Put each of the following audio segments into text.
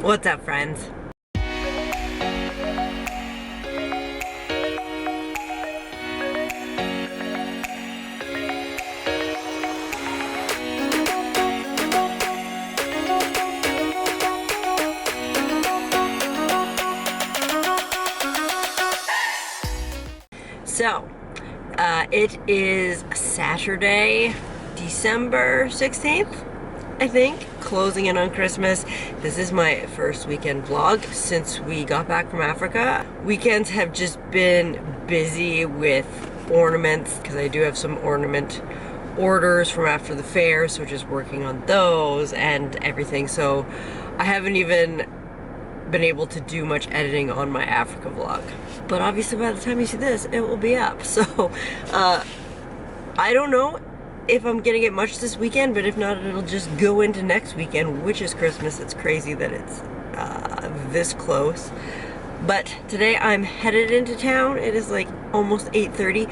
What's up, friends? So, it is Saturday, December 16th, I think, closing in on Christmas. This is my first weekend vlog since we got back from Africa. Weekends have just been busy with ornaments because I do have some ornament orders from after the fair, so just working on those and everything. So I haven't even been able to do much editing on my Africa vlog. But obviously by the time you see this, it will be up. So I don't know if I'm gonna get much this weekend, but if not, it'll just go into next weekend, which is Christmas. It's crazy that it's this close. But today I'm headed into town. It is like almost 8:30.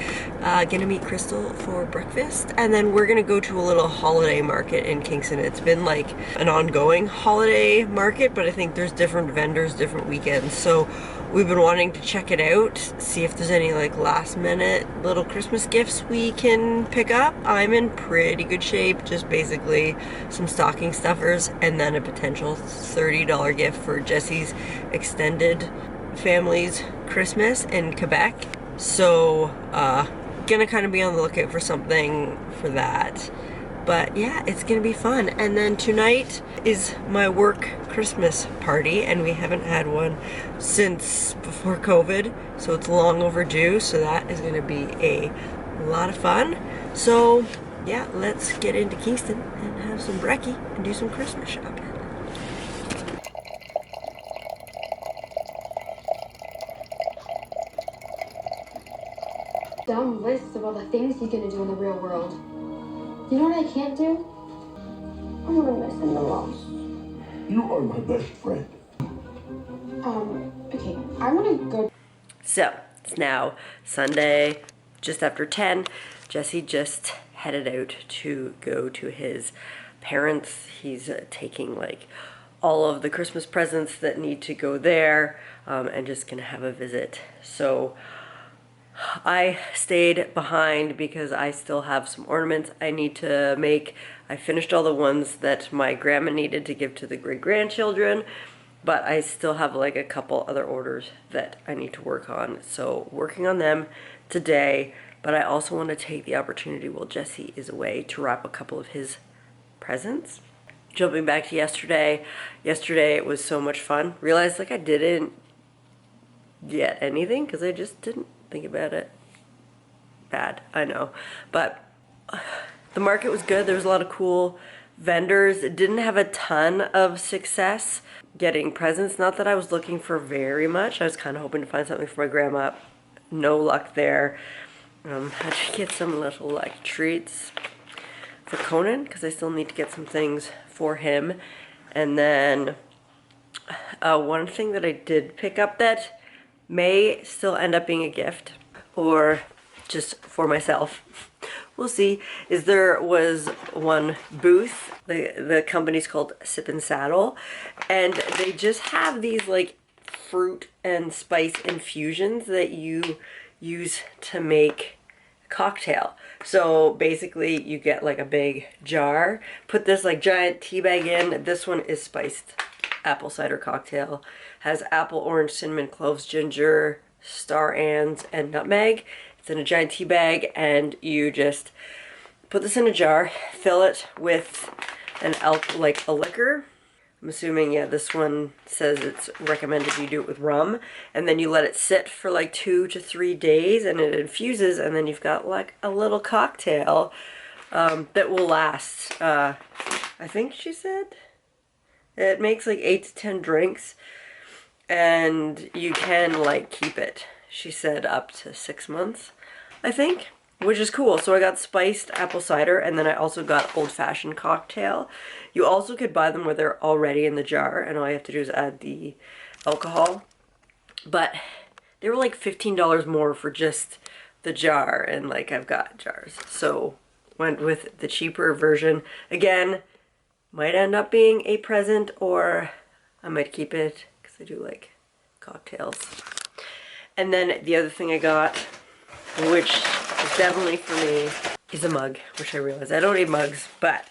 Gonna meet Crystal for breakfast, and then we're gonna go to a little holiday market in Kingston. It's been like an ongoing holiday market, but I think there's different vendors, different weekends. So we've been wanting to check it out, see if there's any like last minute little Christmas gifts we can pick up. I'm in pretty good shape, just basically some stocking stuffers and then a potential $30 gift for Jesse's extended family's Christmas in Quebec. So gonna kind of be on the lookout for something for that. But yeah, it's gonna be fun. And then tonight is my work Christmas party, and we haven't had one since before COVID, so it's long overdue. So that is gonna be a lot of fun. So yeah, let's get into Kingston and have some brekkie and do some Christmas shopping. Dumb lists of all the things he's gonna do in the real world. You know what I can't do? I'm gonna miss him the most. You are my best friend. Okay, I wanna go. So, it's now Sunday, just after 10. Jesse just headed out to go to his parents. He's taking like all of the Christmas presents that need to go there, and just gonna have a visit. So I stayed behind because I still have some ornaments I need to make. I finished all the ones that my grandma needed to give to the great-grandchildren, but I still have like a couple other orders that I need to work on. So working on them today, but I also want to take the opportunity while Jesse is away to wrap a couple of his presents. Jumping back to yesterday it was so much fun. Realized like I didn't get anything because I just didn't think about it. Bad, I know. But the market was good. There was a lot of cool vendors. It didn't have a ton of success getting presents. Not that I was looking for very much. I was kind of hoping to find something for my grandma. No luck there. I had to get some little like treats for Conan because I still need to get some things for him. And then one thing that I did pick up that may still end up being a gift or just for myself, we'll see, is there was one booth. The company's called Sip and Saddle, and they just have these like fruit and spice infusions that you use to make a cocktail. So basically you get like a big jar, put this like giant tea bag in. This one is spiced apple cider cocktail, has apple, orange, cinnamon, cloves, ginger, star anise, and nutmeg. It's in a giant tea bag, and you just put this in a jar, fill it with like a liquor. I'm assuming, yeah, this one says it's recommended you do it with rum, and then you let it sit for like 2 to 3 days, and it infuses, and then you've got like a little cocktail that will last, I think she said, it makes like 8 to 10 drinks, and you can like keep it, she said, up to 6 months, I think, which is cool. So I got spiced apple cider, and then I also got old-fashioned cocktail. You also could buy them where they're already in the jar, and all you have to do is add the alcohol. But they were like $15 more for just the jar, and like I've got jars. So went with the cheaper version. Again, might end up being a present or I might keep it because I do like cocktails. And then the other thing I got, which is definitely for me, is a mug, which I realize I don't need mugs, but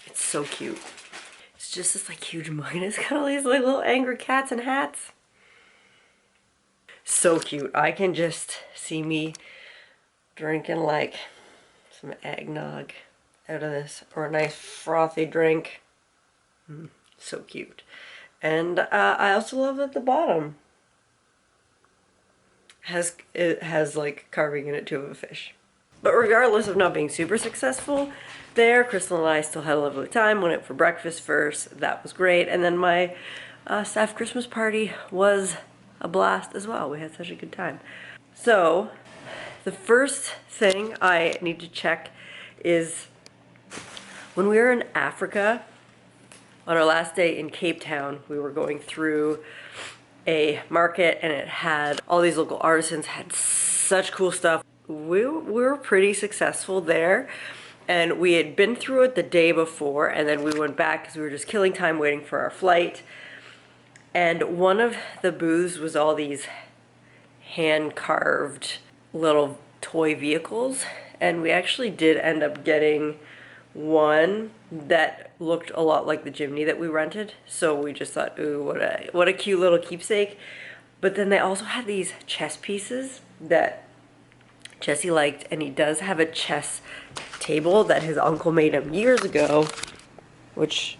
it's so cute. It's just this like huge mug and it's got all these like little angry cats and hats. So cute. I can just see me drinking like some eggnog out of this, or a nice frothy drink. So cute. And I also love at the bottom it has like carving in it too of a fish. But regardless of not being super successful there, Crystal and I still had a lovely time. Went out for breakfast first. That was great. And then my staff Christmas party was a blast as well. We had such a good time. So the first thing I need to check is when we were in Africa, on our last day in Cape Town, we were going through a market and it had all these local artisans, had such cool stuff. We were pretty successful there, and we had been through it the day before, and then we went back because we were just killing time waiting for our flight. And one of the booths was all these hand-carved little toy vehicles, and we actually did end up getting one that looked a lot like the Jimny that we rented, so we just thought, ooh, what a cute little keepsake. But then they also had these chess pieces that Jesse liked, and he does have a chess table that his uncle made him years ago, which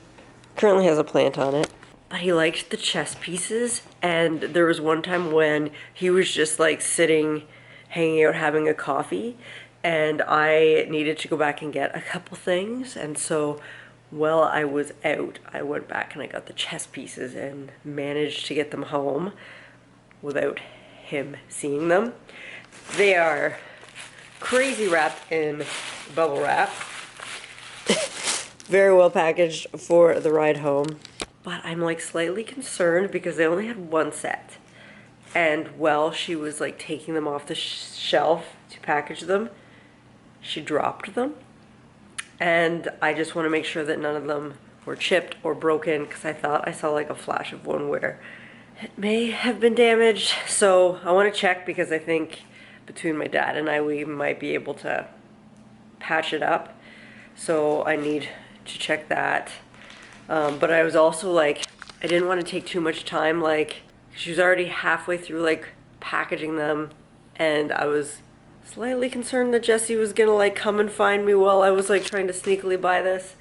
currently has a plant on it. But he liked the chess pieces, and there was one time when he was just like sitting, hanging out, having a coffee, and I needed to go back and get a couple things, and so while I was out, I went back and I got the chess pieces and managed to get them home without him seeing them. They are crazy wrapped in bubble wrap. Very well packaged for the ride home. But I'm like slightly concerned because they only had one set. And while she was like taking them off the shelf to package them, she dropped them. And I just want to make sure that none of them were chipped or broken, because I thought I saw like a flash of one where it may have been damaged. So I want to check, because I think between my dad and I, we might be able to patch it up. So I need to check that. But I was also like, I didn't want to take too much time. Like, she was already halfway through like packaging them, and I was slightly concerned that Jesse was gonna like come and find me while I was like trying to sneakily buy this.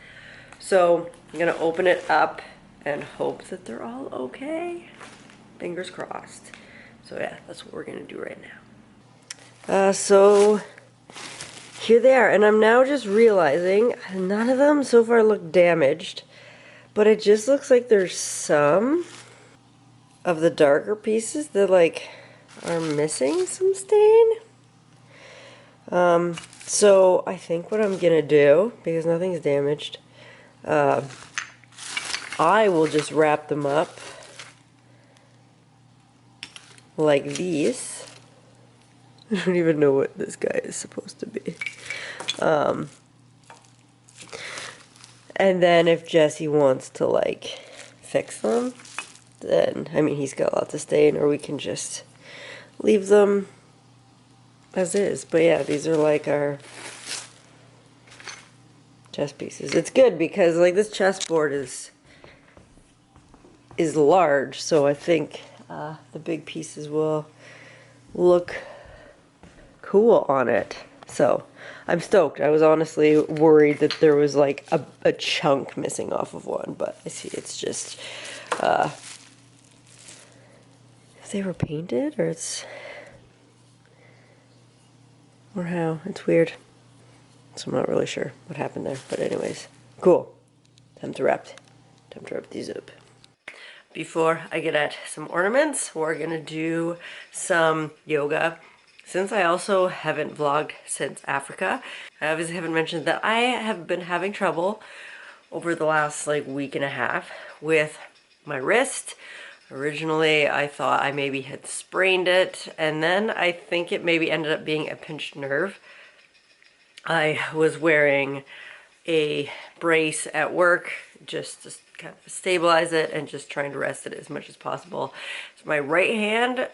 So I'm gonna open it up and hope that they're all okay. Fingers crossed. So yeah, that's what we're gonna do right now. So here they are, and I'm now just realizing none of them so far look damaged, but it just looks like there's some of the darker pieces that like are missing some stain. So I think what I'm gonna do, because nothing's damaged, I will just wrap them up like these. I don't even know what this guy is supposed to be. And then if Jesse wants to like fix them, then, I mean, he's got lots of stain, or we can just leave them as is. But yeah, these are like our chess pieces. It's good because like this chessboard is large, so I think the big pieces will look cool on it. So I'm stoked. I was honestly worried that there was like a chunk missing off of one, but I see it's just if they were painted, or or how. It's weird. So I'm not really sure what happened there. But anyways, cool. Time to wrap these up. Before I get at some ornaments, we're gonna do some yoga. Since I also haven't vlogged since Africa, I obviously haven't mentioned that I have been having trouble over the last like week and a half with my wrist. Originally, I thought I maybe had sprained it, and then I think it maybe ended up being a pinched nerve. I was wearing a brace at work just to kind of stabilize it and just trying to rest it as much as possible. It's my right hand,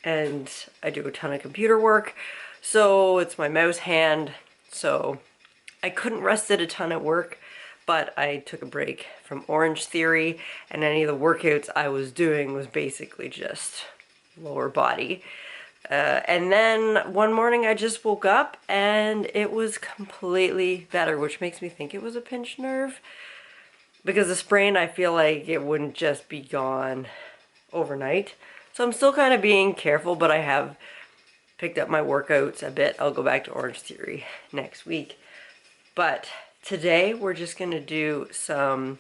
and I do a ton of computer work, so it's my mouse hand, so I couldn't rest it a ton at work, but I took a break from Orange Theory, and any of the workouts I was doing was basically just lower body. And then one morning I just woke up and it was completely better, which makes me think it was a pinched nerve. Because the sprain, I feel like it wouldn't just be gone overnight. So I'm still kind of being careful, but I have picked up my workouts a bit. I'll go back to Orange Theory next week. But today we're just going to do some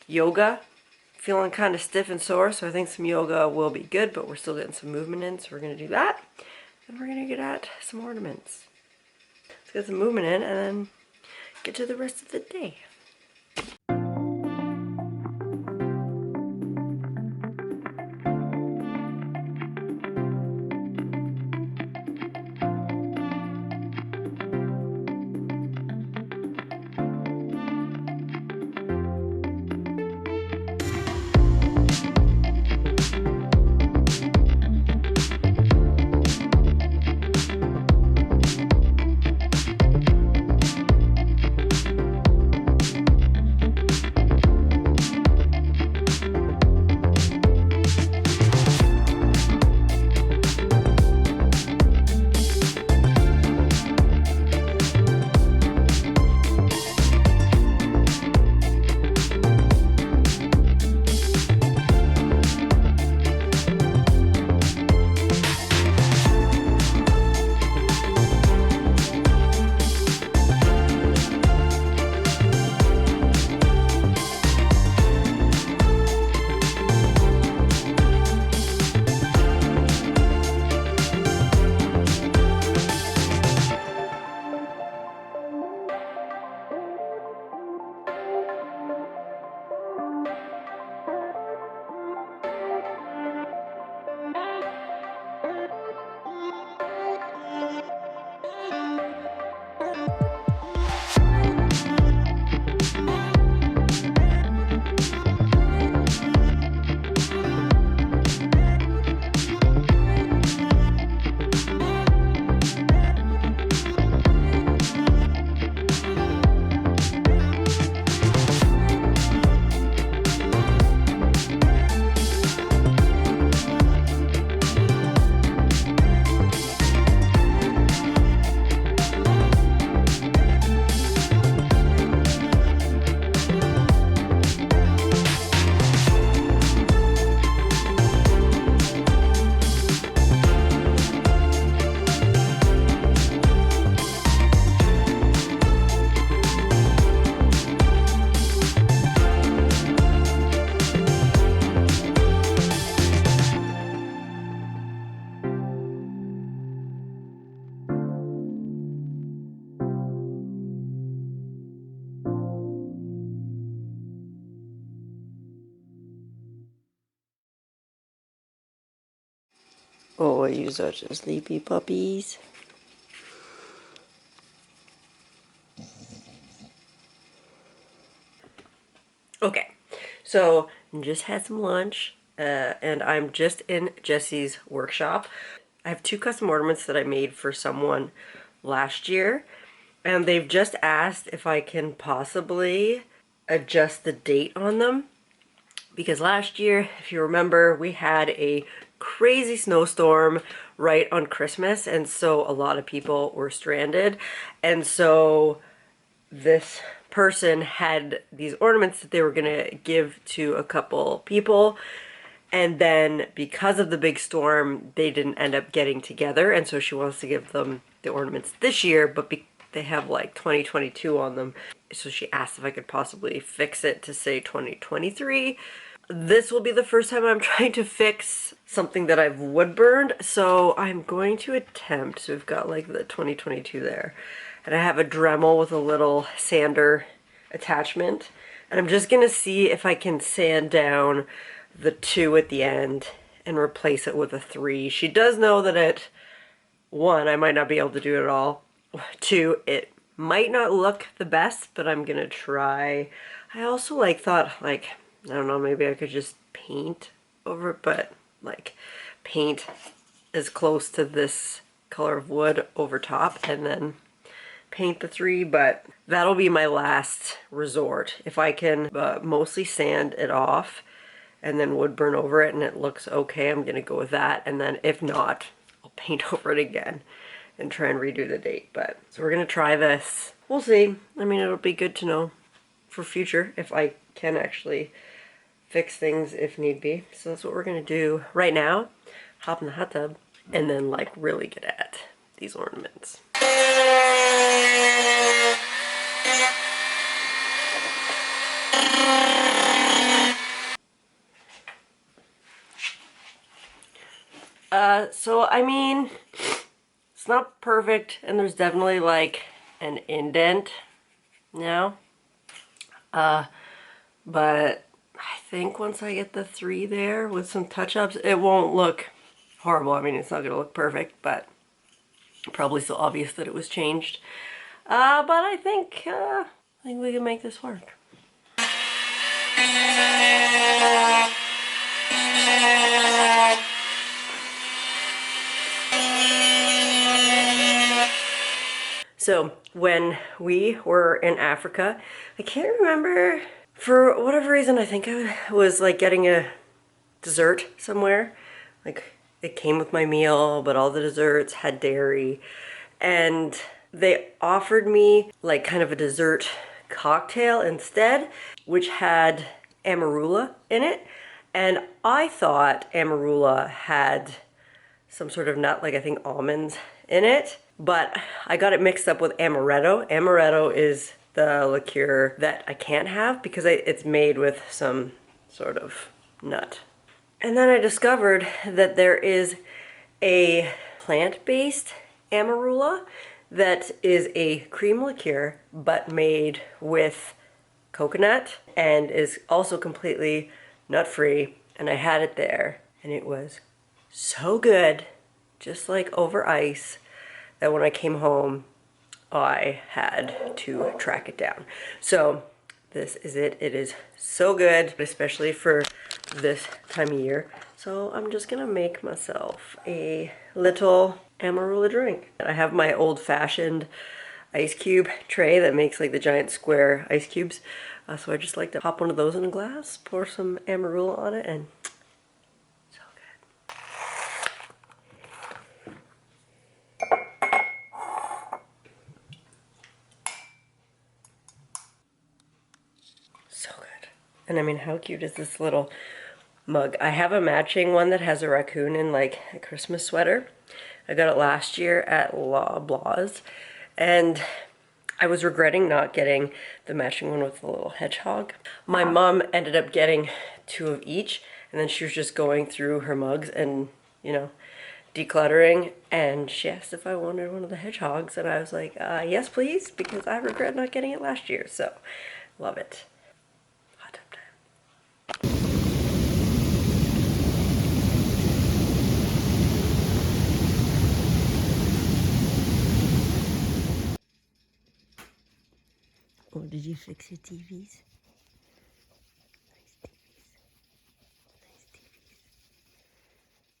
yoga. Feeling kind of stiff and sore, so I think some yoga will be good, but we're still getting some movement in, so we're going to do that. And we're going to get at some ornaments. Let's get some movement in and then get to the rest of the day. Oh, you such a sleepy puppies. Okay, so just had some lunch, and I'm just in Jesse's workshop. I have 2 custom ornaments that I made for someone last year, and they've just asked if I can possibly adjust the date on them. Because last year, if you remember, we had a crazy snowstorm right on Christmas, and so a lot of people were stranded. And so this person had these ornaments that they were going to give to a couple people, and then because of the big storm, they didn't end up getting together, and so she wants to give them the ornaments this year, but they have like 2022 on them. So she asked if I could possibly fix it to say 2023. This will be the first time I'm trying to fix something that I've wood burned, so I'm going to attempt. So we've got like the 2022 there, and I have a Dremel with a little sander attachment, and I'm just gonna see if I can sand down the 2 at the end and replace it with a 3. She does know that at 1 I might not be able to do it at all. 2, it Might not look the best, but I'm gonna try. I also thought I don't know, maybe I could just paint over it, but like paint as close to this color of wood over top and then paint the three, but that'll be my last resort. If I can mostly sand it off and then wood burn over it and it looks okay, I'm gonna go with that. And then if not, I'll paint over it again and try and redo the date. But so we're gonna try this. We'll see. I mean, it'll be good to know for future if I can actually fix things if need be. So that's what we're gonna do right now. Hop in the hot tub and then like really get at these ornaments. So I mean, it's not perfect and there's definitely like an indent now. But I think once I get the 3 there with some touch-ups, it won't look horrible. I mean, it's not gonna look perfect, but probably so obvious that it was changed. But I think we can make this work. So when we were in Africa, I can't remember, for whatever reason, I think I was like getting a dessert somewhere. Like it came with my meal, but all the desserts had dairy. And they offered me like kind of a dessert cocktail instead, which had amarula in it. And I thought amarula had some sort of nut, like I think almonds in it, but I got it mixed up with amaretto. Amaretto is the liqueur that I can't have because it's made with some sort of nut. And then I discovered that there is a plant-based amarula that is a cream liqueur but made with coconut and is also completely nut-free. And I had it there and it was so good, just like over ice, that when I came home I had to track it down. So this is it. It is so good, especially for this time of year. So I'm just gonna make myself a little amarula drink. I have my old-fashioned ice cube tray that makes like the giant square ice cubes. So I just like to pop one of those in a glass, pour some amarula on it, and so good. So good. And I mean, how cute is this little mug? I have a matching one that has a raccoon in like a Christmas sweater. I got it last year at Loblaws, and I was regretting not getting the matching one with the little hedgehog. My mom ended up getting 2 of each, and then she was just going through her mugs and, you know, decluttering, and she asked if I wanted one of the hedgehogs, and I was like, yes please, because I regret not getting it last year. So love it. Hot tub time. Oh, did you fix your TVs? Nice TVs. Nice TVs.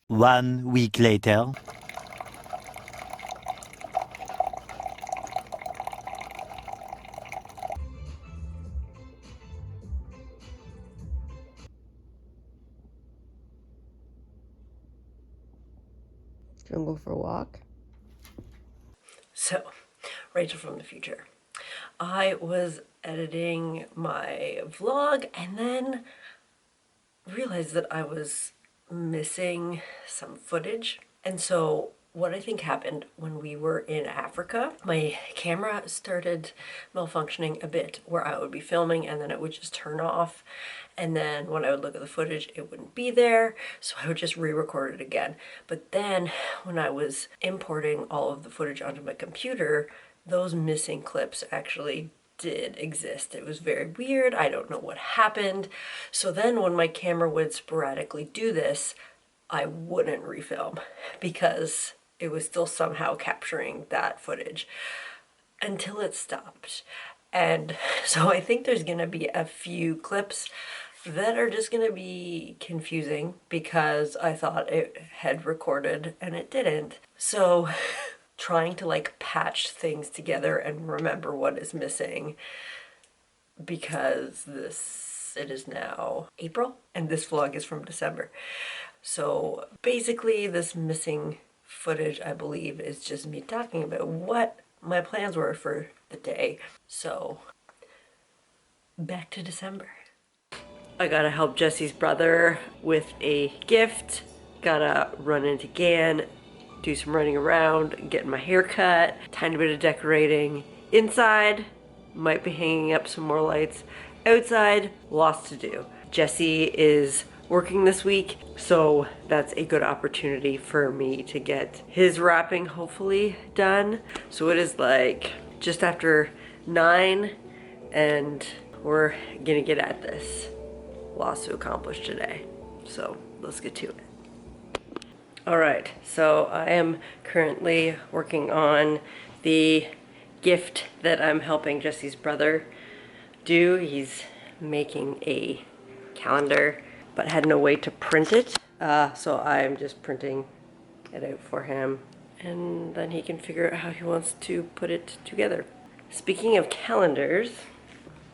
1 week later. Do you want to go for a walk? So, Rachel from the future. I was editing my vlog and then realized that I was missing some footage. And so what I think happened when we were in Africa, my camera started malfunctioning a bit, where I would be filming and then it would just turn off. And then when I would look at the footage, it wouldn't be there. So I would just re-record it again. But then when I was importing all of the footage onto my computer, those missing clips actually did exist. It was very weird. I don't know what happened. So then when my camera would sporadically do this, I wouldn't refilm because it was still somehow capturing that footage. until it stopped. And so I think there's gonna be a few clips that are just gonna be confusing because I thought it had recorded and it didn't. So trying to like patch things together and remember what is missing, because it is now April and this vlog is from December. So basically this missing footage, I believe, is just me talking about what my plans were for the day. So back to December. I gotta help Jesse's brother with a gift. Gotta run into Gan, do some running around, getting my hair cut, tiny bit of decorating. Inside, might be hanging up some more lights. Outside, lots to do. Jesse is working this week, so that's a good opportunity for me to get his wrapping hopefully done. So it is like just after 9 and we're gonna get at this. Lots to accomplish today, so let's get to it. All right, so I am currently working on the gift that I'm helping Jesse's brother do. He's making a calendar, but had no way to print it, so I'm just printing it out for him, and then he can figure out how he wants to put it together. Speaking of calendars,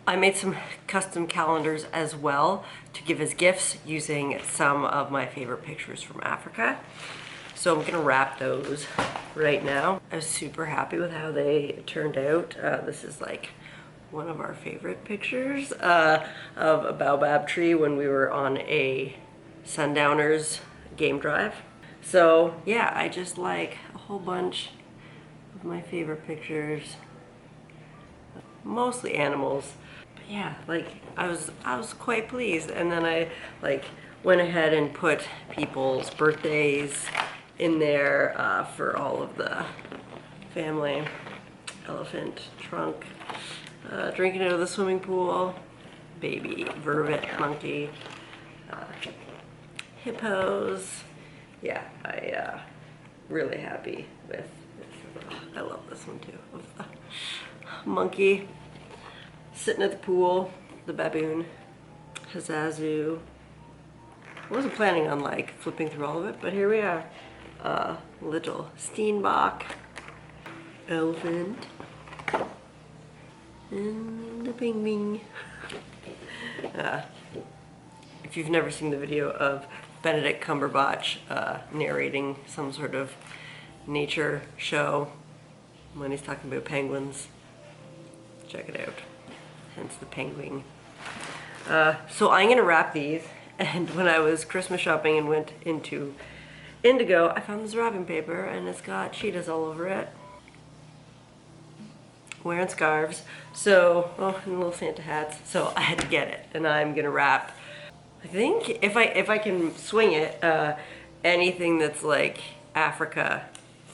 I made some custom calendars as well to give as gifts using some of my favorite pictures from Africa. So I'm gonna wrap those right now. I was super happy with how they turned out. This is like one of our favorite pictures of a baobab tree when we were on a Sundowners game drive. So yeah, I just like a whole bunch of my favorite pictures, mostly animals. But yeah, like I was quite pleased. And then I like went ahead and put people's birthdays in there for all of the family. Elephant trunk, drinking out of the swimming pool, baby vervet monkey, hippos. Yeah, I really happy with this. I love this one too, of the monkey sitting at the pool, the baboon, Hazazu. I wasn't planning on like flipping through all of it, but here we are. Little Steenbok, elephant, and the penguin. If you've never seen the video of Benedict Cumberbatch narrating some sort of nature show when he's talking about penguins, check it out. Hence the penguin. So I'm gonna wrap these, and when I was Christmas shopping and went into Indigo, I found this wrapping paper and it's got cheetahs all over it. Wearing scarves. So, oh, and little Santa hats. So I had to get it, and I'm gonna wrap, I think, if I can swing it, anything that's like Africa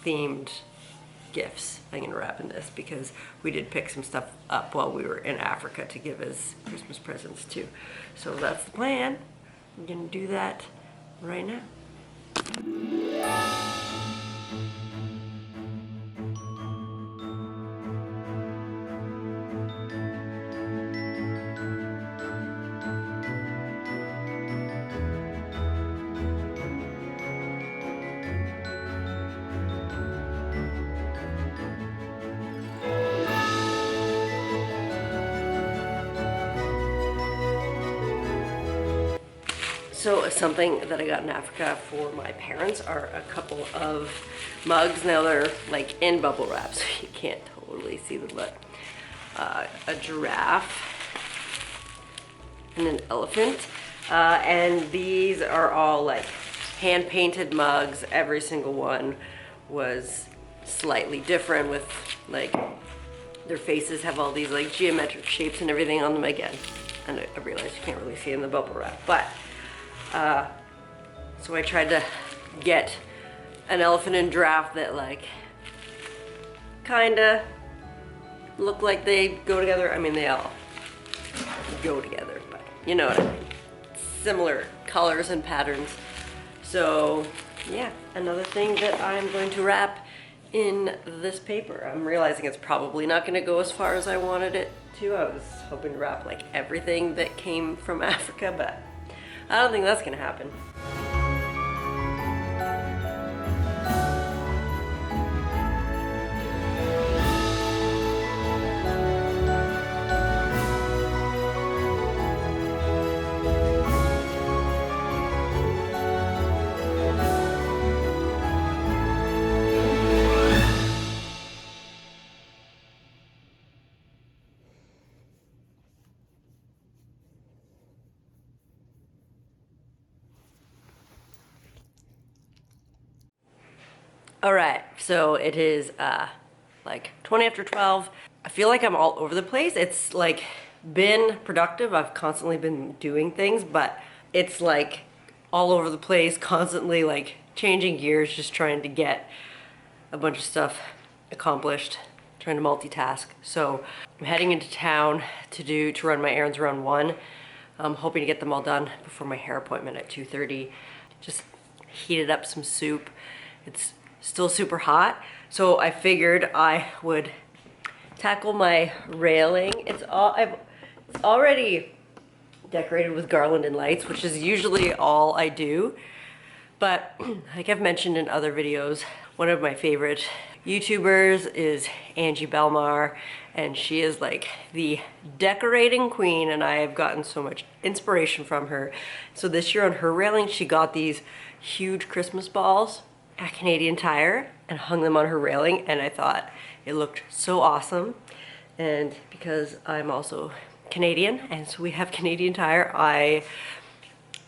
themed gifts, I'm gonna wrap in this, because we did pick some stuff up while we were in Africa to give as Christmas presents too. So that's the plan. I'm gonna do that right now. So something that I got in Africa for my parents are a couple of mugs. Now they're like in bubble wrap, so you can't totally see them, but a giraffe and an elephant. And these are all like hand painted mugs. Every single one was slightly different, with like their faces have all these like geometric shapes and everything on them again. And I realize you can't really see in the bubble wrap, but so I tried to get an elephant and giraffe that like kinda look like they go together. I mean, they all go together, but you know what I mean. Similar colors and patterns. So yeah, another thing that I'm going to wrap in this paper. I'm realizing it's probably not gonna go as far as I wanted it to. I was hoping to wrap like everything that came from Africa, but I don't think that's gonna happen. All right, so it is like 20 after 12. I feel like I'm all over the place. It's like been productive. I've constantly been doing things, but it's like all over the place, constantly like changing gears, just trying to get a bunch of stuff accomplished, trying to multitask. So I'm heading into town to run my errands around 1. I'm hoping to get them all done before my hair appointment at 2:30. Just heated up some soup. It's still super hot, so I figured I would tackle my railing. It's already decorated with garland and lights, which is usually all I do. But like I've mentioned in other videos, one of my favorite YouTubers is Angie Belmar, and she is like the decorating queen, and I have gotten so much inspiration from her. So this year on her railing, she got these huge Christmas balls at Canadian Tire and hung them on her railing, and I thought it looked so awesome. And because I'm also Canadian and so we have Canadian Tire, I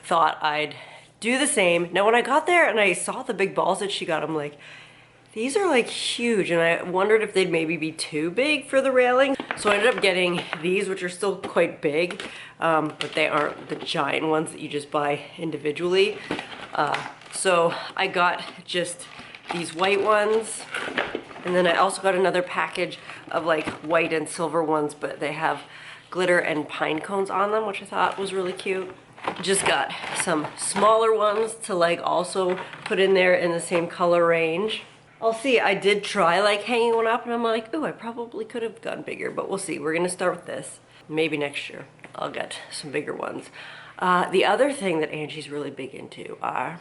thought I'd do the same. Now when I got there and I saw the big balls that she got, I'm like, these are like huge, and I wondered if they'd maybe be too big for the railing. So I ended up getting these, which are still quite big, but they aren't the giant ones that you just buy individually. So I got just these white ones, and then I also got another package of like white and silver ones, but they have glitter and pine cones on them, which I thought was really cute. Just got some smaller ones to like also put in there in the same color range. I'll see. I did try like hanging one up, and I'm like, ooh, I probably could have gone bigger, but we'll see. We're gonna start with this. Maybe next year I'll get some bigger ones. The other thing that Angie's really big into are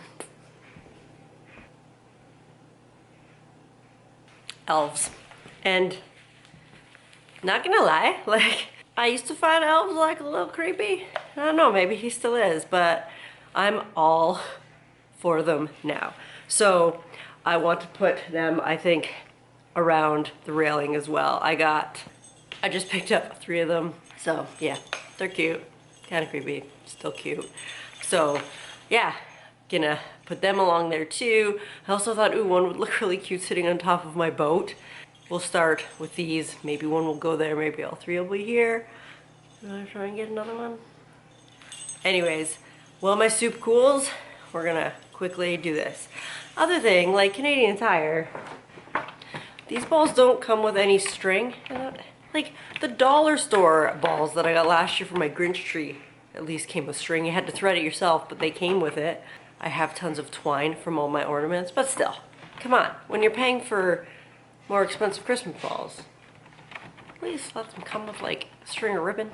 elves. And not gonna lie, like I used to find elves like a little creepy. I don't know, maybe he still is, but I'm all for them now. So I want to put them, I think, around the railing as well. I just picked up 3 of them. So yeah, they're cute, kind of creepy, still cute. So yeah, gonna put them along there too. I also thought, ooh, one would look really cute sitting on top of my boat. We'll start with these. Maybe one will go there, maybe all 3 will be here. I'm gonna try and get another one. Anyways, while my soup cools, we're gonna quickly do this. Other thing, like Canadian Tire, these balls don't come with any string. Like the dollar store balls that I got last year for my Grinch tree at least came with string. You had to thread it yourself, but they came with it. I have tons of twine from all my ornaments, but still, come on. When you're paying for more expensive Christmas balls, please let them come with like string or ribbon.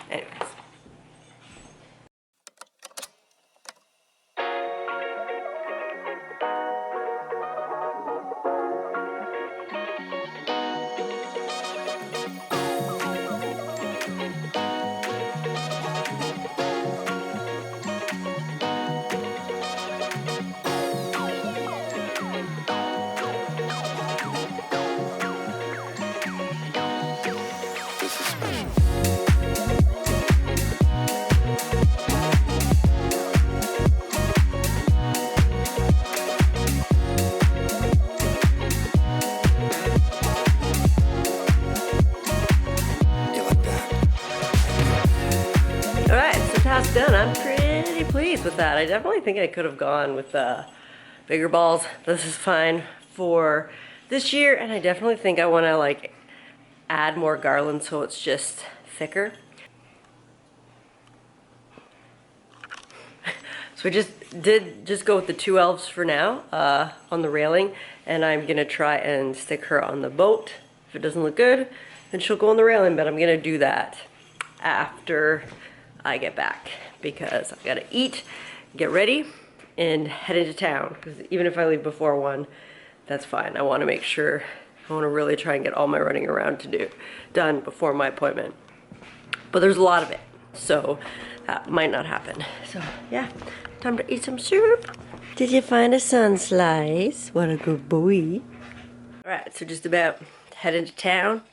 Anyways. Task done. I'm pretty pleased with that. I definitely think I could have gone with bigger balls. This is fine for this year, and I definitely think I want to like add more garland so it's just thicker. So I just go with the 2 elves for now on the railing, and I'm gonna try and stick her on the boat. If it doesn't look good, then she'll go on the railing, but I'm gonna do that after I get back because I gotta eat, get ready, and head into town. Because even if I leave before 1, that's fine. I wanna make sure, I wanna really try and get all my running around done before my appointment. But there's a lot of it, so that might not happen. So yeah, time to eat some soup. Did you find a sun slice? What a good boy. All right, so just about head into town,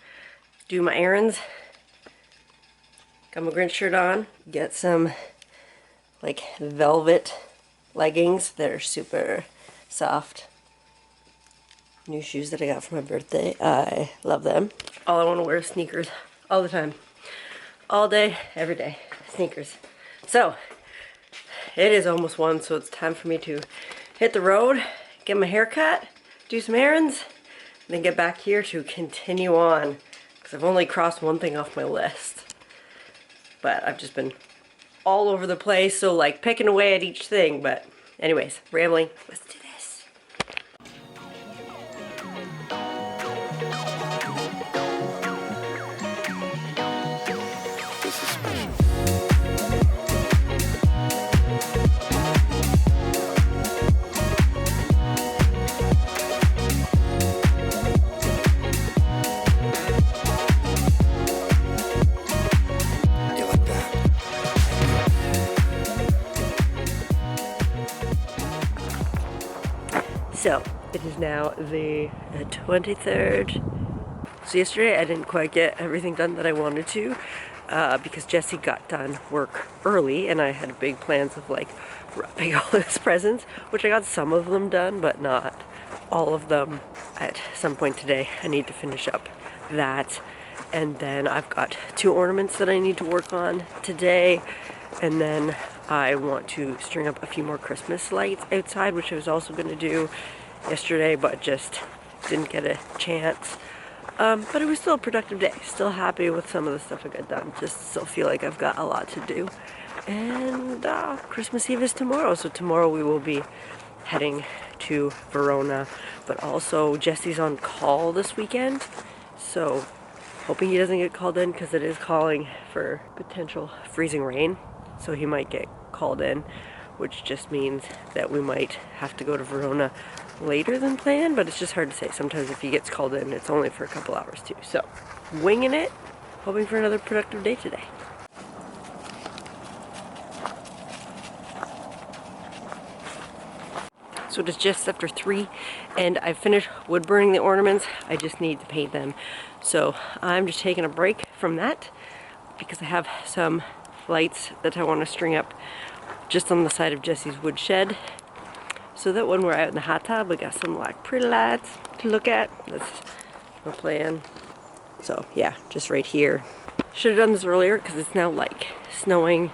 do my errands. Got my Grinch shirt on, get some like velvet leggings that are super soft. New shoes that I got for my birthday. I love them. All I want to wear is sneakers all the time. All day, every day. Sneakers. So, it is almost 1, so it's time for me to hit the road, get my hair cut, do some errands, and then get back here to continue on. Because I've only crossed 1 thing off my list. But I've just been all over the place, so like picking away at each thing. But anyways, rambling. Let's do this. So, it is now the 23rd. So yesterday I didn't quite get everything done that I wanted to because Jesse got done work early and I had big plans of like wrapping all his presents, which I got some of them done, but not all of them. At some point today I need to finish up that, and then I've got 2 ornaments that I need to work on today, and then I want to string up a few more Christmas lights outside, which I was also going to do yesterday, but just didn't get a chance. But it was still a productive day. Still happy with some of the stuff I got done. Just still feel like I've got a lot to do. And Christmas Eve is tomorrow, so tomorrow we will be heading to Verona. But also Jesse's on call this weekend, so hoping he doesn't get called in because it is calling for potential freezing rain. So he might get called in, which just means that we might have to go to Verona later than planned, but it's just hard to say. Sometimes if he gets called in, it's only for a couple hours too. So, winging it, hoping for another productive day today. So it is just after 3, and I've finished wood burning the ornaments. I just need to paint them. So I'm just taking a break from that because I have some lights that I want to string up just on the side of Jesse's wood shed, so that when we're out in the hot tub we got some like pretty lights to look at. That's my plan. So yeah, just right here. Should have done this earlier because it's now like snowing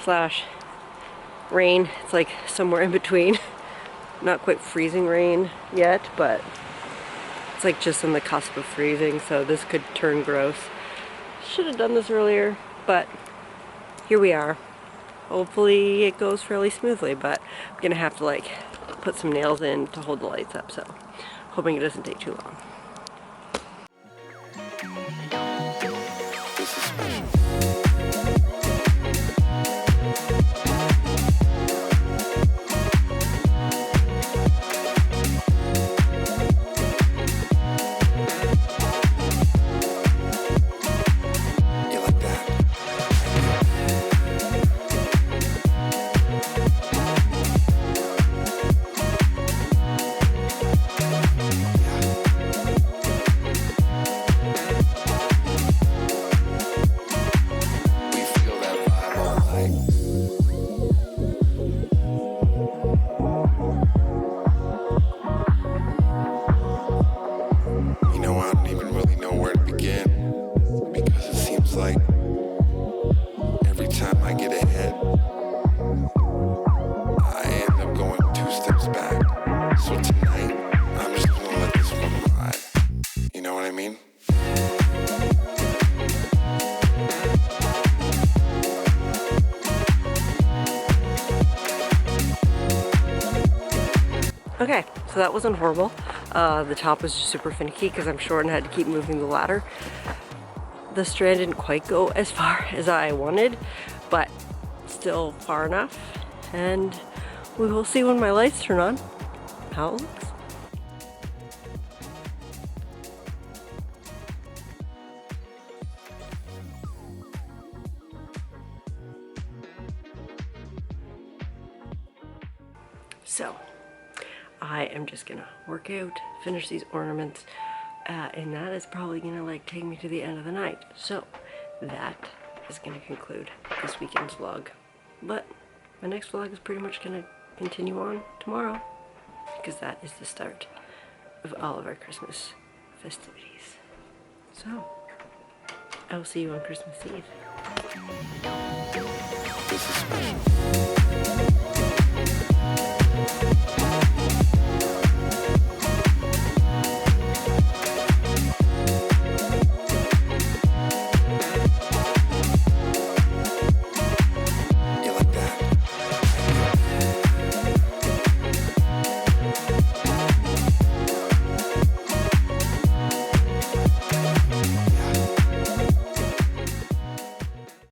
/ rain. It's like somewhere in between. Not quite freezing rain yet, but it's like just on the cusp of freezing, so this could turn gross. Should have done this earlier, but here we are. Hopefully it goes fairly smoothly, but I'm gonna have to like put some nails in to hold the lights up, so hoping it doesn't take too long. Okay, so that wasn't horrible. The top was just super finicky because I'm short and had to keep moving the ladder. The strand didn't quite go as far as I wanted, but still far enough. And we will see when my lights turn on how it looks. So, I am just gonna work out, finish these ornaments, and that is probably gonna like take me to the end of the night. So, that is gonna conclude this weekend's vlog. But my next vlog is pretty much gonna continue on tomorrow, because that is the start of all of our Christmas festivities. So, I will see you on Christmas Eve. This is special.